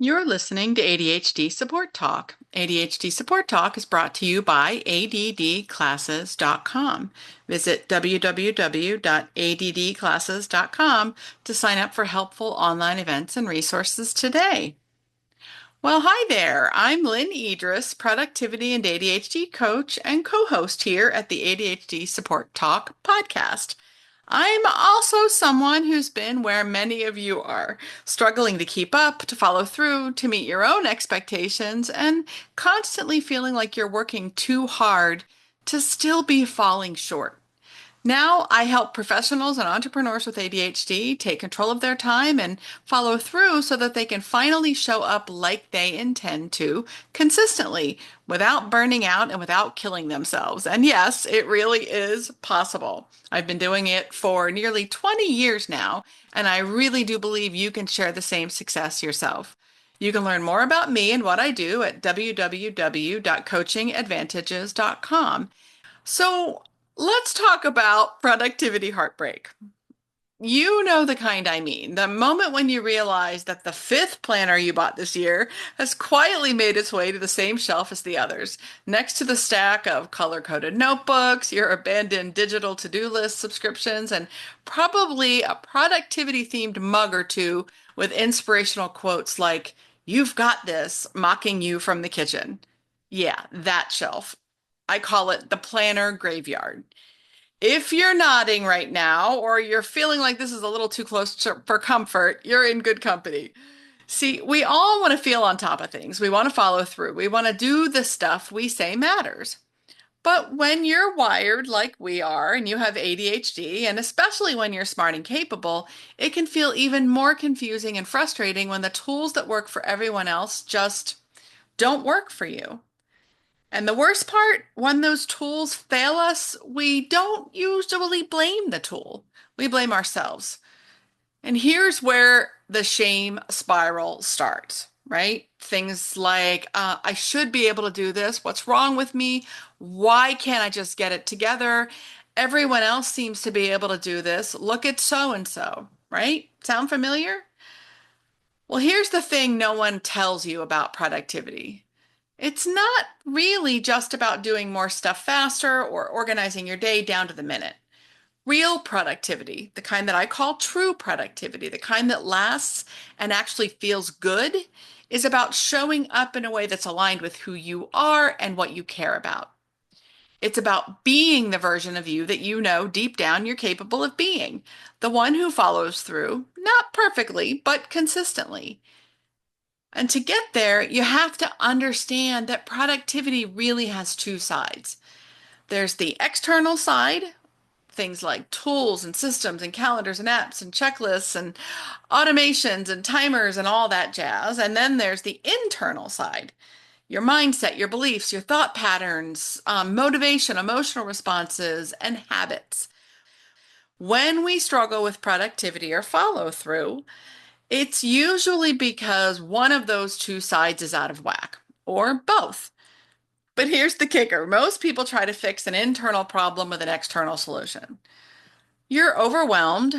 You're listening to ADHD Support Talk. ADHD Support Talk is brought to you by ADDclasses.com. Visit www.addclasses.com to sign up for helpful online events and resources today. Well, hi there. I'm Lynne Edris, productivity and ADHD coach and co-host here at the ADHD Support Talk podcast. I'm also someone who's been where many of you are, struggling to keep up, to follow through, to meet your own expectations, and constantly feeling like you're working too hard to still be falling short. Now, I help professionals and entrepreneurs with ADHD take control of their time and follow through so that they can finally show up like they intend to consistently without burning out and without killing themselves. And yes, it really is possible. I've been doing it for nearly 20 years now, and I really do believe you can share the same success yourself. You can learn more about me and what I do at www.coachingadvantages.com. So, let's talk about productivity heartbreak. You know the kind I mean. The moment when you realize that the fifth planner you bought this year has quietly made its way to the same shelf as the others, next to the stack of color-coded notebooks, your abandoned digital to-do list subscriptions, and probably a productivity-themed mug or two with inspirational quotes like, "You've got this," mocking you from the kitchen. Yeah, that shelf. I call it the planner graveyard. If you're nodding right now, or you're feeling like this is a little too close for comfort, you're in good company. See, we all want to feel on top of things. We want to follow through. We want to do the stuff we say matters. But when you're wired like we are and you have ADHD, and especially when you're smart and capable, it can feel even more confusing and frustrating when the tools that work for everyone else just don't work for you. And the worst part, when those tools fail us, we don't usually blame the tool. We blame ourselves. And here's where the shame spiral starts, right? Things like, I should be able to do this. What's wrong with me? Why can't I just get it together? Everyone else seems to be able to do this. Look at so and so, right? Sound familiar? Well, here's the thing no one tells you about productivity. It's not really just about doing more stuff faster or organizing your day down to the minute. Real productivity, the kind that I call true productivity, the kind that lasts and actually feels good, is about showing up in a way that's aligned with who you are and what you care about. It's about being the version of you that you know deep down you're capable of being, the one who follows through, not perfectly, but consistently. And to get there, you have to understand that productivity really has two sides. There's the external side, things like tools and systems and calendars and apps and checklists and automations and timers and all that jazz. And then there's the internal side, your mindset, your beliefs, your thought patterns, motivation, emotional responses, and habits. When we struggle with productivity or follow through, it's usually because one of those two sides is out of whack, or both. But here's the kicker. Most people try to fix an internal problem with an external solution. You're overwhelmed.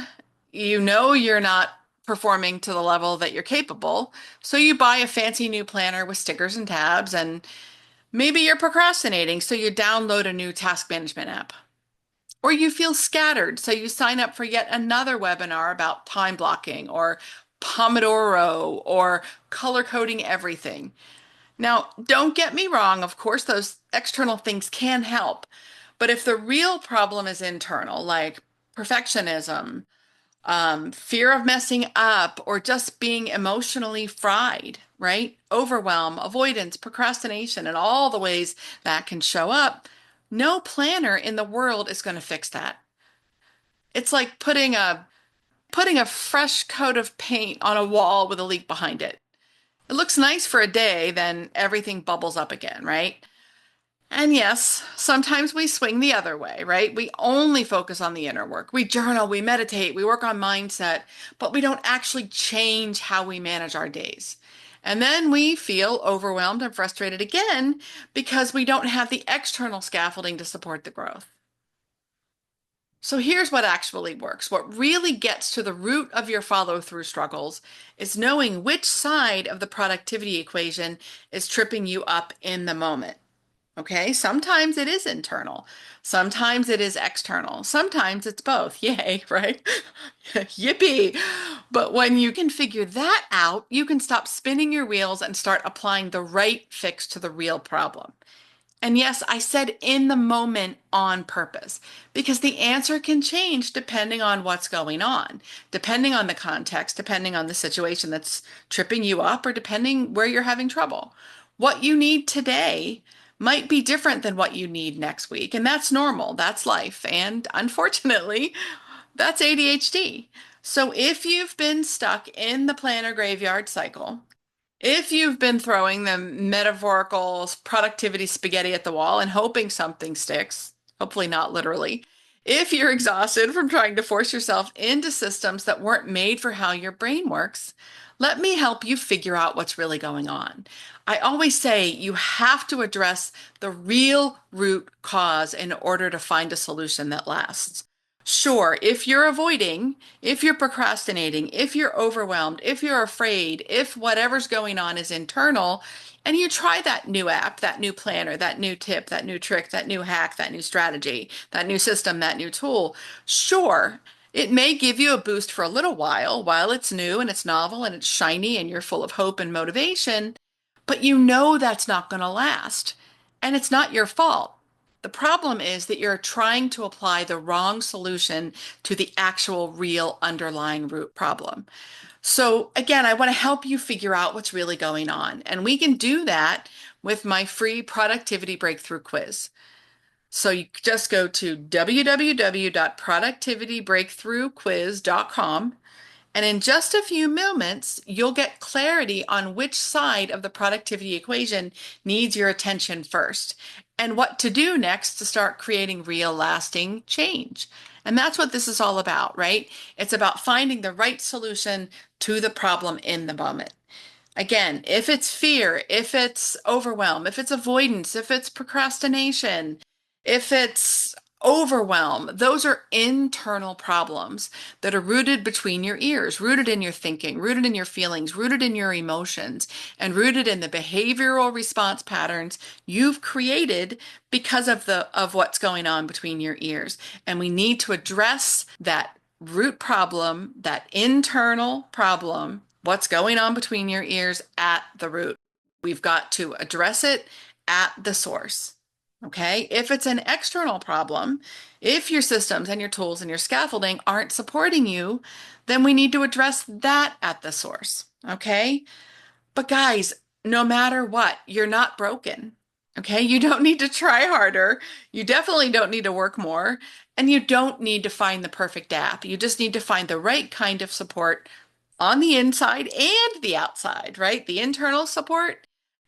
You know you're not performing to the level that you're capable. So you buy a fancy new planner with stickers and tabs, and maybe you're procrastinating. So you download a new task management app. Or you feel scattered, so you sign up for yet another webinar about time blocking or Pomodoro or color coding everything. Now, don't get me wrong, of course, those external things can help. But if the real problem is internal, like perfectionism, fear of messing up, or just being emotionally fried, right? Overwhelm, avoidance, procrastination, and all the ways that can show up, no planner in the world is going to fix that. It's like putting a fresh coat of paint on a wall with a leak behind it. It looks nice for a day, then everything bubbles up again, right? And yes, sometimes we swing the other way, right? We only focus on the inner work. We journal, we meditate, we work on mindset, but we don't actually change how we manage our days. And then we feel overwhelmed and frustrated again because we don't have the external scaffolding to support the growth. So here's what actually works. What really gets to the root of your follow through struggles is knowing which side of the productivity equation is tripping you up in the moment. Okay, sometimes it is internal, sometimes it is external, sometimes it's both. Yay, right? Yippee. But when you can figure that out, you can stop spinning your wheels and start applying the right fix to the real problem. And yes, I said in the moment on purpose because the answer can change depending on what's going on, depending on the context, depending on the situation that's tripping you up, or depending where you're having trouble. What you need today might be different than what you need next week. And that's normal. That's life. And unfortunately, that's ADHD. So if you've been stuck in the planner graveyard cycle, if you've been throwing the metaphorical productivity spaghetti at the wall and hoping something sticks, hopefully not literally, if you're exhausted from trying to force yourself into systems that weren't made for how your brain works, let me help you figure out what's really going on. I always say you have to address the real root cause in order to find a solution that lasts. Sure, if you're avoiding, if you're procrastinating, if you're overwhelmed, if you're afraid, if whatever's going on is internal, and you try that new app, that new planner, that new tip, that new trick, that new hack, that new strategy, that new system, that new tool, sure, it may give you a boost for a little while it's new and it's novel and it's shiny and you're full of hope and motivation, but you know that's not going to last. And it's not your fault. The problem is that you're trying to apply the wrong solution to the actual real underlying root problem. So again, I want to help you figure out what's really going on. And we can do that with my free productivity breakthrough quiz. So you just go to www.productivitybreakthroughquiz.com, and in just a few moments, you'll get clarity on which side of the productivity equation needs your attention first and what to do next to start creating real lasting change. And that's what this is all about, right? It's about finding the right solution to the problem in the moment. Again, if it's fear, if it's overwhelm, if it's avoidance, if it's procrastination, if it's overwhelm, those are internal problems that are rooted between your ears, rooted in your thinking, rooted in your feelings, rooted in your emotions, and rooted in the behavioral response patterns you've created because of what's going on between your ears. And we need to address that root problem, that internal problem, what's going on between your ears at the root. We've got to address it at the source. Okay. If it's an external problem, if your systems and your tools and your scaffolding aren't supporting you, then we need to address that at the source. Okay. But guys, no matter what, you're not broken. Okay. You don't need to try harder. You definitely don't need to work more. And you don't need to find the perfect app. You just need to find the right kind of support on the inside and the outside, right? The internal support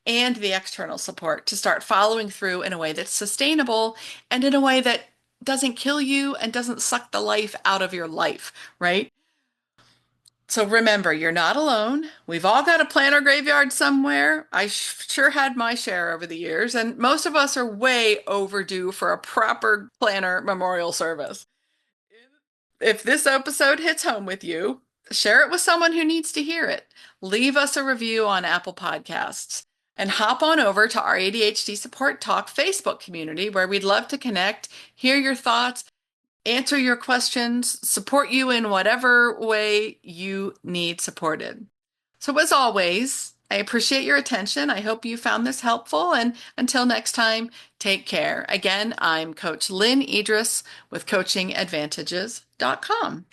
and the external support to start following through in a way that's sustainable and in a way that doesn't kill you and doesn't suck the life out of your life, right? So remember, you're not alone. We've all got a planner graveyard somewhere. I sure had my share over the years, and most of us are way overdue for a proper planner memorial service. If this episode hits home with you, share it with someone who needs to hear it. Leave us a review on Apple Podcasts and hop on over to our ADHD Support Talk Facebook community where we'd love to connect, hear your thoughts, answer your questions, support you in whatever way you need supported. So as always, I appreciate your attention. I hope you found this helpful. And until next time, take care. Again, I'm Coach Lynne Edris with coachingadvantages.com.